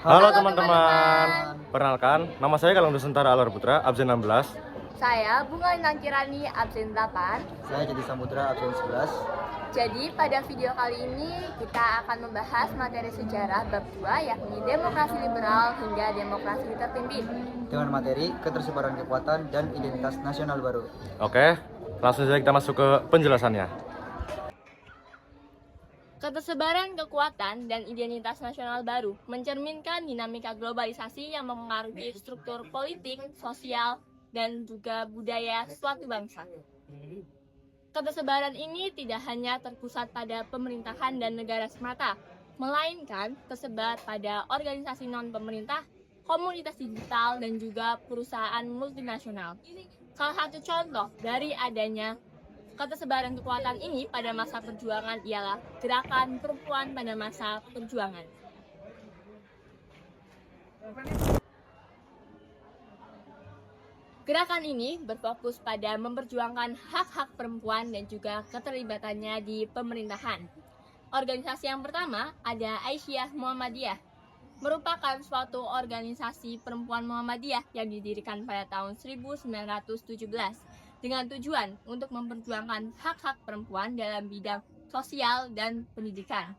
Halo teman-teman, perkenalkan, nama saya Galang Nusantara Alar Putra, absen 16. Saya Bunga Nangkirani, absen 8. Saya Jadi Samudra, absen 11. Jadi pada video kali ini kita akan membahas materi sejarah bab 2, yakni demokrasi liberal hingga demokrasi terpimpin. Dengan materi ketersebaran kekuatan dan identitas nasional baru. Oke, langsung saja kita masuk ke penjelasannya. Ketersebaran kekuatan dan identitas nasional baru mencerminkan dinamika globalisasi yang mempengaruhi struktur politik, sosial, dan juga budaya suatu bangsa. Ketersebaran ini tidak hanya terpusat pada pemerintahan dan negara semata, melainkan tersebar pada organisasi non-pemerintah, komunitas digital, dan juga perusahaan multinasional. Salah satu contoh dari adanya ketersebaran kekuatan ini pada masa perjuangan ialah gerakan perempuan pada masa perjuangan. Gerakan ini berfokus pada memperjuangkan hak-hak perempuan dan juga keterlibatannya di pemerintahan. Organisasi yang pertama ada Aisyah Muhammadiyah, merupakan suatu organisasi perempuan Muhammadiyah yang didirikan pada tahun 1917 dengan tujuan untuk memperjuangkan hak-hak perempuan dalam bidang sosial dan pendidikan.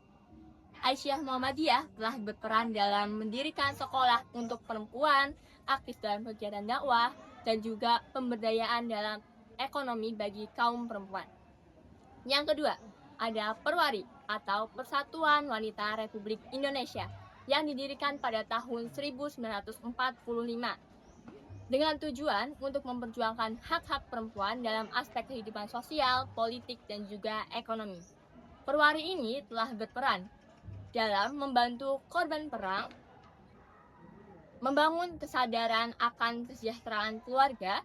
Aisyah Muhammadiyah telah berperan dalam mendirikan sekolah untuk perempuan, aktif dalam kegiatan dakwah, dan juga pemberdayaan dalam ekonomi bagi kaum perempuan. Yang kedua, ada Perwari atau Persatuan Wanita Republik Indonesia yang didirikan pada tahun 1945 dengan tujuan untuk memperjuangkan hak-hak perempuan dalam aspek kehidupan sosial, politik, dan juga ekonomi. Perwari ini telah berperan dalam membantu korban perang, membangun kesadaran akan kesejahteraan keluarga,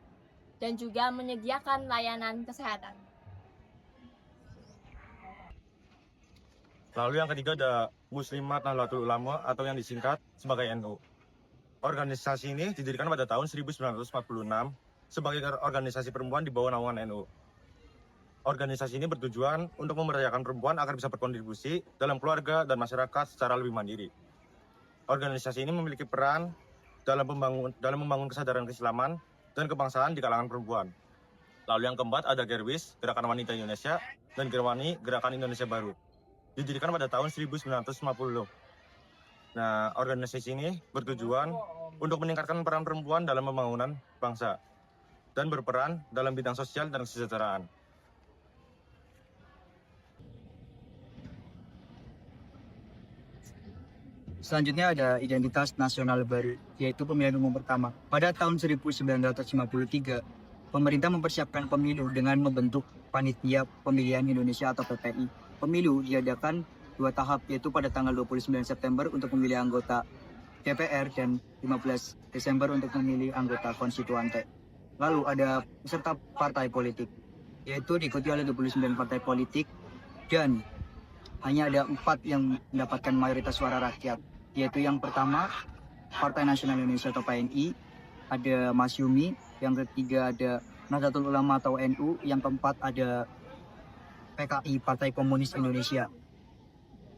dan juga menyediakan layanan kesehatan. Lalu yang ketiga ada Muslimat Nahdlatul Ulama atau yang disingkat sebagai NU. Organisasi ini didirikan pada tahun 1946 sebagai organisasi perempuan di bawah naungan NU. Organisasi ini bertujuan untuk memberdayakan perempuan agar bisa berkontribusi dalam keluarga dan masyarakat secara lebih mandiri. Organisasi ini memiliki peran dalam membangun kesadaran keislaman dan kebangsaan di kalangan perempuan. Lalu yang keempat ada Gerwis, Gerakan Wanita Indonesia, dan Gerwani, Gerakan Indonesia Baru. Didirikan pada tahun 1950. Nah, organisasi ini bertujuan untuk meningkatkan peran perempuan dalam pembangunan bangsa dan berperan dalam bidang sosial dan kesejahteraan. Selanjutnya ada identitas nasional baru, yaitu pemilihan umum pertama. Pada tahun 1953, pemerintah mempersiapkan pemilu dengan membentuk Panitia Pemilihan Indonesia atau PPI. Pemilu diadakan 2 tahap, yaitu pada tanggal 29 September untuk memilih anggota DPR dan 15 Desember untuk memilih anggota konstituante. Lalu ada peserta partai politik, yaitu diikuti oleh 29 partai politik dan hanya ada 4 yang mendapatkan mayoritas suara rakyat, yaitu yang pertama Partai Nasional Indonesia atau PNI, ada Masyumi, yang ketiga ada Nahdlatul Ulama atau NU, yang keempat ada PKI, Partai Komunis Indonesia.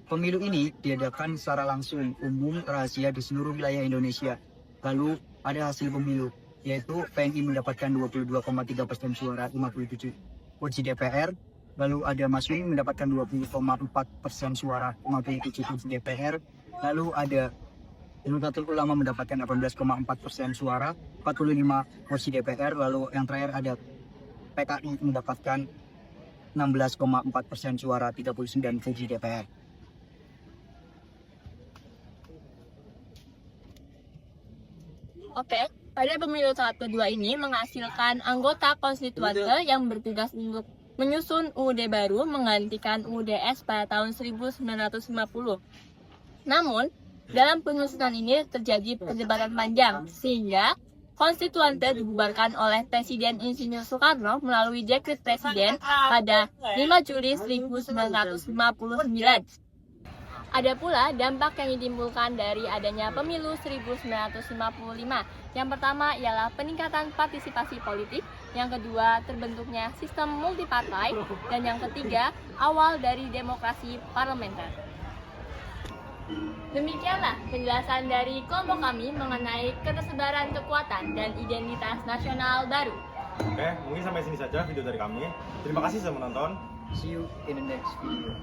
Pemilu ini diadakan secara langsung, umum, rahasia di seluruh wilayah Indonesia. Lalu ada hasil pemilu, yaitu PNI mendapatkan 22,3% suara, 57 kursi DPR. Lalu ada Masyumi mendapatkan 20,4% suara, 57 kursi DPR. Lalu ada Nahdlatul Ulama mendapatkan 18,4% suara, 45 kursi DPR. Lalu yang terakhir ada PKI mendapatkan 16,4% suara, 39 kursi DPR. Oke, pada pemilu tahap kedua ini menghasilkan anggota konstituante yang bertugas untuk menyusun UUD baru menggantikan UUDS pada tahun 1950. Namun, dalam penyusunan ini terjadi perdebatan panjang, sehingga konstituante dibubarkan oleh Presiden Insinyur Soekarno melalui dekret Presiden pada 5 Juli 1959. Ada pula dampak yang ditimbulkan dari adanya pemilu 1955. Yang pertama ialah peningkatan partisipasi politik, yang kedua terbentuknya sistem multipartai, dan yang ketiga awal dari demokrasi parlementer. Demikianlah penjelasan dari kelompok kami mengenai ketersebaran kekuatan dan identitas nasional baru. Oke, mungkin sampai sini saja video dari kami. Terima kasih sudah menonton. See you in the next video.